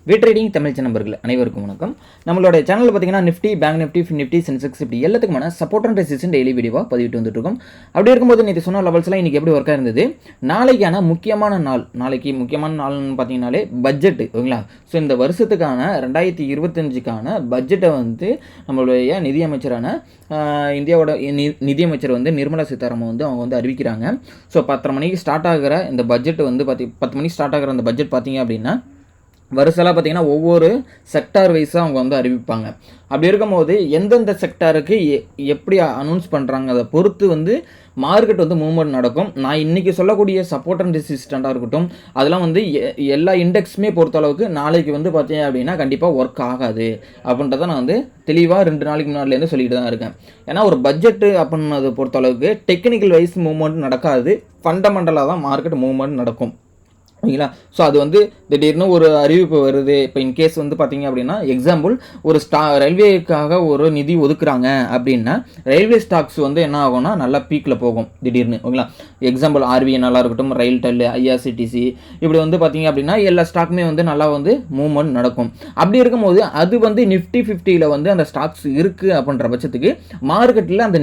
Trading Tamil நண்பர்கள் அனைவருக்கும் வணக்கம். நம்மளோட சேனலில் பார்த்தீங்கன்னா Nifty, bank Nifty, fin Nifty, Sensex இப்படி எல்லாத்துக்குமான சப்போர்ட் அண்ட் ரெசிஸ்டன்ஸ் டெய்லி வீடியோவாக பதிவிட்டு வந்துட்டு இருக்கோம். அப்படி இருக்கும்போது நேற்று சொன்ன லெவல்ஸ்லாம் இன்றைக்கி எப்படி ஒர்க்காக இருந்தது, நாளைக்கான முக்கியமான நாள், நாளைக்கு முக்கியமான நாள்னு பார்த்தீங்கன்னாலே பட்ஜெட்டு ஓகேங்களா. ஸோ இந்த வருஷத்துக்கான 2025க்கான பட்ஜெட்டை வந்து நம்மளுடைய நிதியமைச்சரான இந்தியாவோட நிதியமைச்சர் வந்து நிர்மலா சீதாராமன் வந்து அவங்க வந்து அறிவிக்கிறாங்க. ஸோ 10:30 மணிக்கு ஸ்டார்ட் ஆகிற இந்த பட்ஜெட் வந்து 10 மணிக்கு ஸ்டார்ட் ஆகிற அந்த பட்ஜெட் பார்த்தீங்க அப்படின்னா வருஷலாம் பார்த்தீங்கன்னா ஒவ்வொரு செக்டார் வைஸாக அவங்க வந்து அறிவிப்பாங்க. அப்படி இருக்கும்போது எந்தெந்த செக்டாருக்கு எப்படி அனௌன்ஸ் பண்ணுறாங்க அதை பொறுத்து வந்து மார்க்கெட் வந்து மூவ்மெண்ட் நடக்கும். நான் இன்றைக்கி சொல்லக்கூடிய சப்போர்ட் அண்ட் ரெசிஸ்டண்ட்டாக இருக்கட்டும், அதெல்லாம் வந்து எல்லா இண்டெக்ஸுமே பொறுத்தளவுக்கு நாளைக்கு வந்து பார்த்தீங்க அப்படின்னா கண்டிப்பாக ஒர்க் ஆகாது அப்படின்றத நான் வந்து தெளிவாக 2 நாளைக்கு முன்னாடிலேருந்து சொல்லிட்டு தான் இருக்கேன். ஏன்னா ஒரு பட்ஜெட்டு அப்படின்னதை பொறுத்தளவுக்கு டெக்னிக்கல் வைஸ் மூவ்மெண்ட் நடக்காது, ஃபண்டமெண்டலாக தான் மார்க்கெட் மூவ்மெண்ட் நடக்கும் ஓகேங்களா. ஸோ அது வந்து திடீர்னு ஒரு அறிவிப்பு வருது. இப்போ இன்கேஸ் வந்து பார்த்தீங்க அப்படின்னா எக்ஸாம்பிள் ஒரு ரயில்வேக்காக ஒரு நிதி ஒதுக்குறாங்க அப்படின்னா ரயில்வே ஸ்டாக்ஸ் வந்து என்ன ஆகும்னா நல்லா பீக்கில் போகும் திடீர்னு ஓகேங்களா. எக்ஸாம்பிள் நல்லா இருக்கட்டும், ரயில்டெல், ஐஆர்சிடிசி இப்படி வந்து பார்த்தீங்க அப்படின்னா எல்லா ஸ்டாக்குமே வந்து நல்லா வந்து மூவ்மெண்ட் நடக்கும். அப்படி இருக்கும்போது அது வந்து நிஃப்டி 50ல் வந்து அந்த ஸ்டாக்ஸ் இருக்குது அப்படின்ற பட்சத்துக்கு மார்க்கெட்டில் அந்த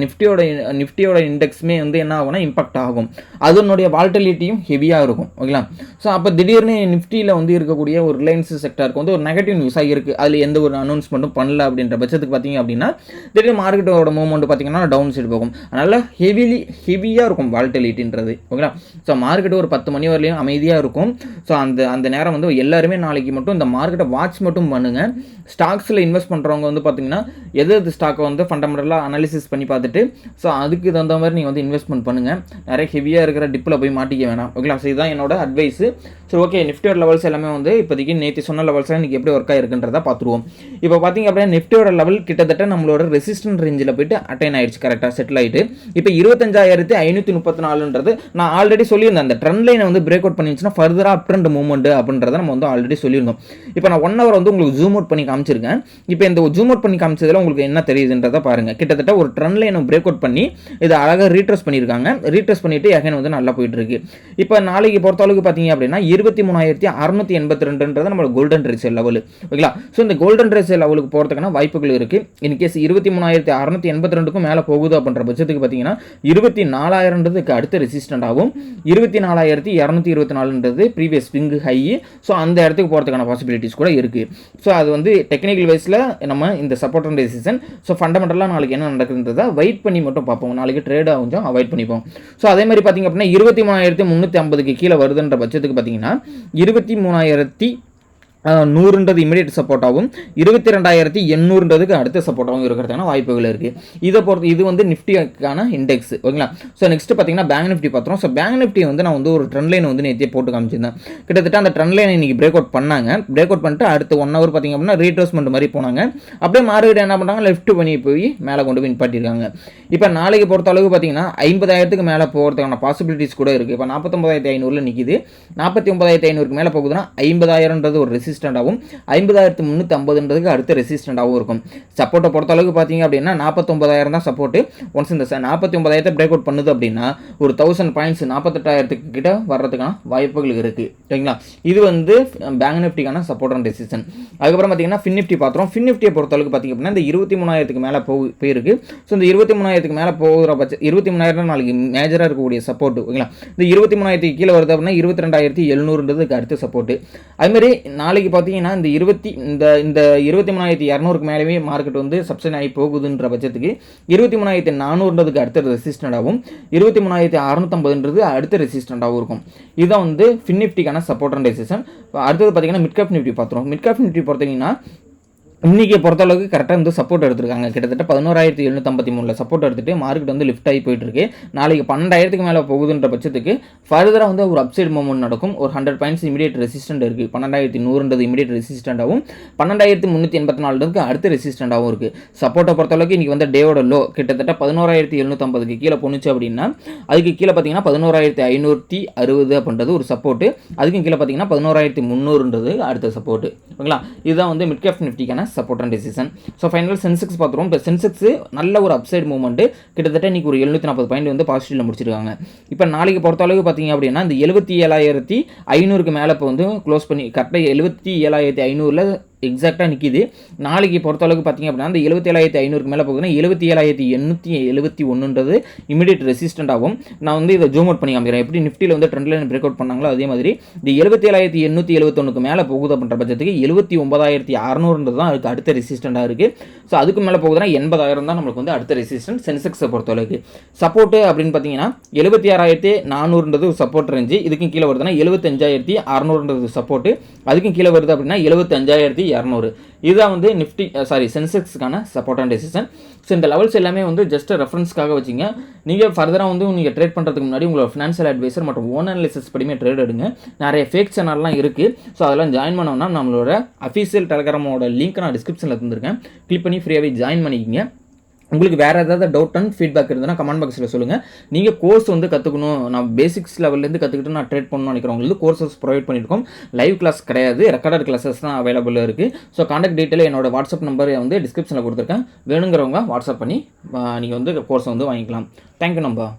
நிஃப்டியோட இண்டெக்ஸுமே வந்து என்ன ஆகும்னா இம்பாக்ட் ஆகும். அதனுடைய வால்டிலிட்டியும் ஹெவியாக இருக்கும் ஓகேங்களா. ஸோ அப்போ திடீர்னு நிஃப்டியில் வந்து இருக்கக்கூடிய ஒரு ரிலையன்ஸ் செக்டருக்கு வந்து ஒரு நெகட்டிவ் நியூஸாக இருக்குது, அதில் எந்த ஒரு அனௌன்ஸ்மெண்ட்டும் பண்ணல அப்படின்ற பட்சத்துக்கு பார்த்தீங்க அப்படின்னா திடீர்னு மார்க்கெட்டோட மூவ்மெண்ட் பார்த்தீங்கன்னா டவுன் சைடு போகும். அதனால் ஹெவியாக இருக்கும் வால்டிலிட்டின்றது ஓகேங்களா. ஸோ மார்க்கெட் ஒரு 10 மணி வரலையும் அமைதியாக இருக்கும். ஸோ அந்த நேரம் வந்து எல்லாருமே நாளைக்கு மட்டும் இந்த மார்க்கெட்டை வாட்ச் மட்டும் பண்ணுங்கள். ஸ்டாக்ஸில் இன்வெஸ்ட் பண்ணுறவங்க வந்து பார்த்தீங்கன்னா எது ஸ்டாக்கை வந்து ஃபண்டமெண்டலாக அனாலிசிஸ் பண்ணி பார்த்துட்டு ஸோ அதுக்கு தகுந்த மாதிரி நீங்கள் வந்து இன்வெஸ்ட்மெண்ட் பண்ணுங்கள். நிறைய ஹெவியாக இருக்கிற டிப்பில் போய் மாட்டிக்க வேணாம் ஓகேங்களா. ஸோ இதுதான் என்னோட அட்வைஸு. சரி ஓகே, நிஃப்டியோட லெவல்ஸ் எல்லாமே வந்து இப்போதைக்கு நேற்று சொன்ன லெவல்ஸ்லாம் இன்றைக்கி எப்படி ஒர்க் ஆகிருக்குன்றதை பார்த்துருவோம். இப்போ பார்த்தீங்க அப்படின்னா நிஃப்டியோட லெவல் கிட்டத்தட்ட நம்மளோட ரெசிஸ்டன்ட் ரேஞ்சில் போயிட்டு அட்டைன் ஆயிடுச்சு, கரெக்டாக செட்டில் ஆகிட்டு இப்போ 25,534ன்றது நான் ஆல்ரெடி சொல்லியிருந்தேன். அந்த ட்ரெண்ட் லைனை வந்து பிரேக் அவுட் பண்ணிச்சுன்னா ஃபர்தராக அப் ட்ரெண்ட் மூவ்மெண்ட் அப்படின்றத நம்ம வந்து ஆல்ரெடி சொல்லியிருந்தோம். இப்போ நான் 1 ஹவர் வந்து உங்களுக்கு ஜூம் அவுட் பண்ணி காமிச்சிருக்கேன். இப்போ இந்த ஜூம் அவுட் பண்ணி காமிச்சதில் உங்களுக்கு என்ன தெரியுதுன்றதை பாருங்கள். கிட்டத்தட்ட ஒரு ட்ரெண்ட் லைனை பிரேக் அவுட் பண்ணி இதை அழகாக ரீட்ரெஸ் பண்ணியிருக்காங்க. ரீட்ரெஸ் பண்ணிவிட்டு எகைன் வந்து நல்லா போயிட்டு இருக்கு. இப்போ நாளைக்கு பொறுத்தளவுக்கு பார்த்தீங்க அப்படின்னா 23,682ன்றது நம்மளோட கோல்டன் ரேஷியோ லெவல் ஓகேங்களா. ஸோ இந்த கோல்டன் ரேஷியோ லெவலுக்கு போகிறதுக்கான வாய்ப்புகள் இருக்குது. இன்கேஸ் 23,682க்கும் மேலே போகுது அப்படின்ற பட்சத்துக்கு பார்த்தீங்கன்னா 24,000ன்றதுக்கு அடுத்த ரெசிஸ்டன்ட் ஆகும். 24,224ன்றது ப்ரீவியஸ் ஸ்விங் ஹை. ஸோ அந்த இடத்துக்கு போகிறதுக்கான பாசிபிலிட்டிஸ் கூட இருக்குது. ஸோ அது வந்து டெக்னிக்கல் வைஸில் நம்ம இந்த சப்போர்ட் அண்ட் ரெசிஸ்டன்ஸ். ஸோ ஃபண்டமெண்டலாக நாளைக்கு என்ன நடக்குதுன்றதை வெயிட் பண்ணி மட்டும் பார்ப்போம். நாளைக்கு ட்ரேடாக கொஞ்சம் அவாய்ட் பண்ணிப்போம். ஸோ அதே மாதிரி பார்த்தீங்க அப்படின்னா 23,350க்கு கீழே வருதுன்ற பட்சத்துக்கு பார்த்தீங்கன்னா 23,100ன்றது இமீடியட் சப்போர்ட் ஆகும். 22,800ன்றதுக்கு அடுத்த சப்போர்ட்டாகவும் இருக்கிறதுக்கான வாய்ப்புகள் இருக்குது. இதை பொறுத்து இது வந்து நிஃப்டிக்கான இண்டெக்ஸ் ஓகேங்களா. ஸோ நெக்ஸ்ட் பார்த்தீங்கன்னா பேங்க் நிஃப்டி பார்த்துறோம். ஸோ பேங்க் நிஃப்டி வந்து நான் வந்து ஒரு ட்ரெண்ட் லைன் வந்து நேற்றே போட்டு காமிச்சிருந்தேன். கிட்டத்தட்ட அந்த ட்ரெண்ட் லைனை இன்றைக்கி பிரேக் அவுட் பண்ணாங்க. பிரேக் அவுட் பண்ணிட்டு அடுத்து 1 ஹவர் பார்த்தீங்க அப்படின்னா ரீட்ரேஸ்மெண்ட் மாதிரி போனாங்க. அப்படியே மார்க்கெட் என்ன பண்ணுறாங்க, லெஃப்ட் பண்ணி போய் மேலே கொண்டு போய் நிப்பாட்டியிருக்காங்க. இப்போ நாளைக்கு பொறுத்த அளவுக்கு பார்த்தீங்கன்னா 50,000க்கு மேலே போகிறதுக்கான பாசிபிலிட்டிஸ் கூட இருக்குது. இப்போ 49,500ல் நிற்கிது. 49,500க்கு மேலே போகுதுன்னா 50,000ன்றது ஒரு ரெசிஸ்டன்ட் ஆகும். 50,350ன்றதுக்கு அடுத்த ரெசிஸ்டன்டாகவும் இருக்கும். சப்போர்ட்டை பொறுத்த அளவுக்கு பார்த்தீங்க அப்படின்னா 49,000 தான் சப்போர்ட்டு. ஒன்ஸ் இந்த 49,000 பிரேக் அவுட் பண்ணுது அப்படின்னா ஒரு 1000 பாயிண்ட்ஸ் 48,000க்கு கிட்ட வர்றதுக்கான வாய்ப்புகள் இருக்குது ஓகேங்களா. இது வந்து பேங்க் நிஃப்டிக்கான சப்போர்ட் அண்ட் ரெசிஸ்டன்ஸ். அதுக்கப்புறம் பார்த்தீங்கன்னா ஃபின் நிஃப்டி பார்த்துறோம். ஃபின் நிஃப்டியை பொறுத்த அளவுக்கு பார்த்தீங்க அப்படின்னா இந்த 23,000க்கு மேலே போயிருக்கு. ஸோ இந்த 23,000க்கு மேலே போகிற பட்சம் 23,000 நாளைக்கு மேஜராக இருக்கக்கூடிய சப்போர்ட் ஓகேங்களா. இந்த 23,000க்கு கீழே வருது அப்படின்னா 22,700ன்றதுக்கு அடுத்த சப்போர்ட். அதுமாதிரி நாளைக்கு பார்த்தீங்கன்னா இந்த 23,200க்கு மேலேயே மார்க்கெட் வந்து சப்ஸ்டன் ஆகி போகுதுன்ற பட்சத்துக்கு 23,400ன்றதுக்கு அடுத்த ரெசிஸ்டன்ட் ஆகும். 23,650ன்றது அடுத்த ரெசிஸ்டன்டாகவும் இருக்கும். இதுதான் வந்து ஃபின் நிஃப்டிக்கான சப்போர்ட் அண்ட் ரெசிஸ்டன்ஸ். அடுத்தது பார்த்தீங்கன்னா மிட் கேப் நிஃப்டி பார்த்துருவோம். மிட் கேப் நிஃப்டி பொறுத்தீங்கன்னா இன்றைக்கி பொறுத்தளவுக்கு கரெக்டாக வந்து சப்போர்ட் எடுத்துருக்காங்க. கிட்டத்தட்ட 11,753 சப்போர்ட் எடுத்துகிட்டு மார்க்கெட் வந்து லிஃப்ட் ஆகி போயிட்டுருக்கு. நாளைக்கு 12,000க்கு மேலே போகுதுன்ற பட்சத்துக்கு ஃபர்தராக வந்து ஒரு அப்சைட் மூவ்மெண்ட் நடக்கும். ஒரு 100 பாயிண்ட்ஸ் இமீடியட் ரெசிஸ்டன்ட் இருக்குது. 12,100ன்றது இமீடியட் ரெசிஸ்டண்டாகவும் 12,384க்கு அடுத்த ரெசிஸ்டண்டாகவும் இருக்குது. சப்போர்ட்டை பொறுத்தளவுக்கு இன்றைக்கி வந்து டேவோட லோ கிட்டத்தட்ட 11,750க்கு கீழே போணுச்சு அப்படின்னா அதுக்கு கீழே பார்த்தீங்கன்னா 11,560 அப்படின்றது ஒரு சப்போர்ட்டு. அதுக்கும் கீழே பார்த்தீங்கன்னா 11,300ன்றது அடுத்த சப்போர்ட்டு ஓகேங்களா. இதுதான் வந்து மிட் கேப் நிஃப்டிக்கான support and resistance. So final Sensex பார்த்துருவோம். இப்போ சென்செக்ஸ் நல்ல ஒரு அப்சைட் மூவ்மெண்ட் கிட்டத்தட்ட இன்னைக்கு ஒரு 740 பாயிண்ட் வந்து பாசிட்டிவ்ல முடிச்சிருக்காங்க. இப்போ நாளைக்கு பொறுத்தளவுக்கு பார்த்தீங்க அப்படின்னா இந்த 77,500க்கு மேலே இப்போ வந்து க்ளோஸ் பண்ணி கரெக்டாக 77,500ல் எக்ஸாக்டாக நிற்கிது. நாளைக்கு பொறுத்தளவுக்கு பார்த்தீங்க அப்படின்னா அந்த 77,500க்கு மேலே போகுதுன்னா 77,871ன்றது இமீடியட் ரெசிஸ்டன்ட் ஆகும். நான் வந்து இதை ஜூம் அவுட் பண்ணி காமிக்கிறேன். எப்படி நிஃப்டியில் வந்து ட்ரெண்ட் லைன் பிரேக் அவுட் பண்ணாங்களோ அதே மாதிரி இந்த 77,871க்கு மேலே போகுது அப்படின்ற பட்சத்துக்கு 79,600ன்றது தான் அதுக்கு அடுத்த ரெசிஸ்டண்டாக இருக்குது. ஸோ அதுக்கு மேலே போகுதுன்னா 80,000 தான் நம்மளுக்கு வந்து அடுத்த ரெசிஸ்டன்ட் சென்செக்ஸை பொறுத்தளவுக்கு. சப்போர்ட்டு அப்படின்னு பார்த்தீங்கன்னா 76,400ன்றது சப்போர்ட் ரேஞ்சு. இதுக்கும் கீழே வருதுன்னா 75,600ன்றது சப்போர்ட்டு. அதுக்கும் கீழே வருது அப்படின்னா 75,200. இதுதான் வந்து நிஃப்டி சென்செக்ஸ்க்கான சப்போர்ட் அண்ட் ரெசிஸ்டன்ஸ். ஸோ இந்த லெவல்ஸ் எல்லாமே வந்து ஜஸ்ட் ரெஃபரன்ஸ்க்காக வச்சிங்க. நீங்கள் ஃபர்தராக வந்து நீங்கள் ட்ரேட் பண்ணுறதுக்கு முன்னாடி உங்களோட ஃபினான்ஷியல் அட்வைசர் மற்றும் ஓன் அனாலிசிஸ் படிமே ட்ரேட் எடுங்க. நிறைய ஃபேக் சேனல்லாம் இருக்குது. ஸோ அதெல்லாம் ஜாயின் பண்ணோம்னா நம்மளோட அஃபீஷியல் டெலகிராமோட லிங்க் நான் டிஸ்கிரிப்ஷனில் தந்திருக்கேன். கிளிக் பண்ணி ஃப்ரீயாகவே ஜாயின் பண்ணிக்கிங்க. உங்களுக்கு வேறு ஏதாவது டவுட் அண்ட் ஃபீட்பேக் இருந்ததுன்னா கமெண்ட் பாக்ஸில் சொல்லுங்கள். நீங்கள் கோர்ஸ் வந்து கற்றுக்கணும், நான் பேசிக்ஸ் லெவல்லேருந்து கற்றுக்கிட்டு நான் ட்ரேட் பண்ணணும்னு நினைக்கிறவங்களுக்கு கோர்சஸ் ப்ரொவைட் பண்ணியிருக்கோம். லைவ் கிளாஸ் கிடையாது, ரெக்கார்டட் கிளாஸஸ் தான் அவைலபிள் இருக்குது. ஸோ கான்டாக்ட் டீட்டெயில் என்னோட வாட்ஸ்அப் நம்பர் வந்து டிஸ்கிரிப்ஷனில் கொடுத்துருக்கேன். வேணுங்கிறவங்க வாட்ஸ்அப் பண்ணி நீங்கள் வந்து கோர்ஸை வந்து வாங்கிக்கலாம். தேங்க்யூ நம்பா.